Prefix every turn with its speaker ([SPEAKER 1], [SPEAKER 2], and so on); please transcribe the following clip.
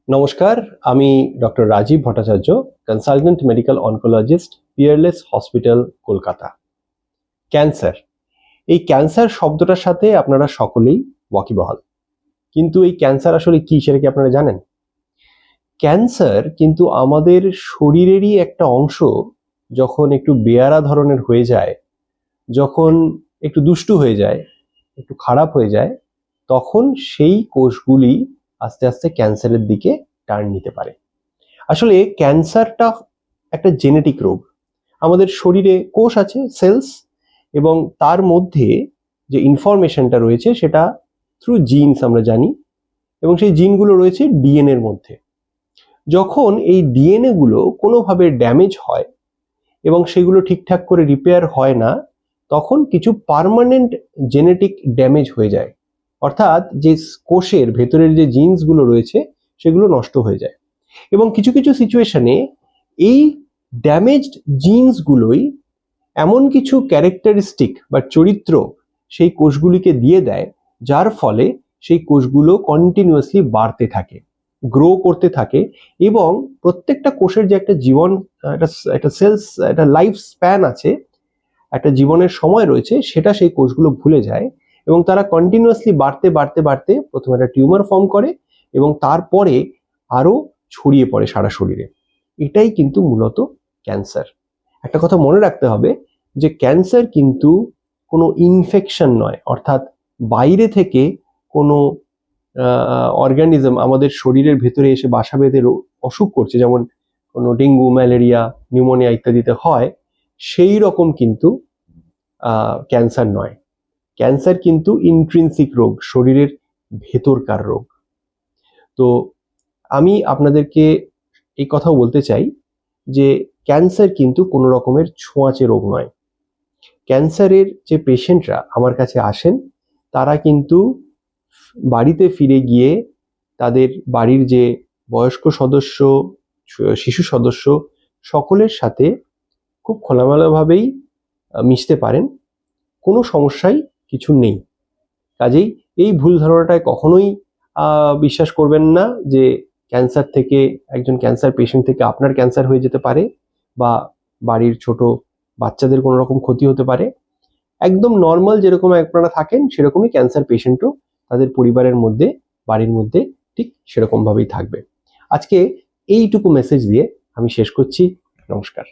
[SPEAKER 1] নমস্কার, আমি doctor Rajib Bhattacharya, consultant medical oncologist, Peerless hospital, Kolkata. Cancer, এই ক্যান্সার শব্দটার সাথে আপনারা সকলেই ওয়াকিবহাল, কিন্তু এই ক্যান্সার আসলে কি সেটা কি আপনারা জানেন? ক্যান্সার কিন্তু আমাদের শরীরেরই একটা অংশ যখন একটু বেয়ারা ধরনের হয়ে যায়, যখন একটু দুষ্টু হয়ে যায়, একটু খারাপ হয়ে যায়, তখন সেই কোষগুলি আস্তে আস্তে ক্যান্সারের দিকে টার্ন নিতে পারে। আসলে ক্যান্সারটা একটা জেনেটিক রোগ। আমাদের শরীরে কোষ আছে, সেলস, এবং তার মধ্যে যে ইনফরমেশনটা রয়েছে সেটা থ্রু জিনস আমরা জানি, এবং সেই জিনগুলো রয়েছে ডিএনএ এর মধ্যে। যখন এই ডিএনএ গুলো কোনোভাবে ড্যামেজ হয় এবং সেগুলো ঠিকঠাক করে রিপেয়ার হয় না, তখন কিছু পার্মানেন্ট জেনেটিক ড্যামেজ হয়ে যায়, অর্থাৎ যে কোষের ভেতরের যে জিনসগুলো রয়েছে সেগুলো নষ্ট হয়ে যায়। এবং কিছু কিছু সিচুয়েশনে এই ড্যামেজড জিনসগুলোই এমন কিছু ক্যারেক্টারিস্টিক বা চরিত্র সেই কোষগুলিকে দিয়ে দেয়, যার ফলে সেই কোষগুলো কন্টিনিউয়াসলি বাড়তে থাকে, গ্রো করতে থাকে, এবং প্রত্যেকটা কোষের যে একটা জীবন, একটা সেলস, একটা লাইফ স্প্যান আছে, একটা জীবনের সময় রয়েছে, সেটা সেই কোষগুলো ভুলে যায় এবং তারা কন্টিনিউয়াসলি বাড়তে বাড়তে বাড়তে প্রথমে একটা টিউমার ফর্ম করে এবং তারপরে আরো ছড়িয়ে পড়ে সারা শরীরে। এটাই কিন্তু মূলত ক্যান্সার। একটা কথা মনে রাখতে হবে যে ক্যান্সার কিন্তু কোনো ইনফেকশন নয়, অর্থাৎ বাইরে থেকে কোনো অর্গানিজম আমাদের শরীরের ভেতরে এসে বাসা বেঁধে অসুখ করছে, যেমন কোনো ডেঙ্গু, ম্যালেরিয়া, নিউমোনিয়া ইত্যাদিতে হয়, সেই রকম কিন্তু ক্যান্সার নয়। ক্যান্সার কিন্তু ইন্ট্রিনসিক রোগ, শরীরের ভেতরকার রোগ। তো আমি আপনাদেরকে এই কথাও বলতে চাই যে ক্যান্সার কিন্তু কোনো রকমের ছোঁয়াচে রোগ নয়। ক্যান্সারের যে পেশেন্টরা আমার কাছে আসেন, তারা কিন্তু বাড়িতে ফিরে গিয়ে তাদের বাড়ির যে বয়স্ক সদস্য, শিশু সদস্য, সকলের সাথে খুব খোলামেলাভাবেই মিশতে পারেন, কোনো সমস্যাই কিছু নেই। কাজেই এই ভুল ধারণাটায় কখনোই বিশ্বাস করবেন না যে ক্যান্সার থেকে, একজন ক্যান্সার পেশেন্ট থেকে আপনার ক্যান্সার হয়ে যেতে পারে বা বাড়ির ছোট বাচ্চাদের কোনো রকম ক্ষতি হতে পারে। একদম নর্মাল যেরকম আপনারা থাকেন সেরকমই ক্যান্সার পেশেন্টও তাদের পরিবারের মধ্যে, বাড়ির মধ্যে ঠিক সেরকম ভাবেই থাকবে। আজকে এইটুকু মেসেজ দিয়ে আমি শেষ করছি। নমস্কার।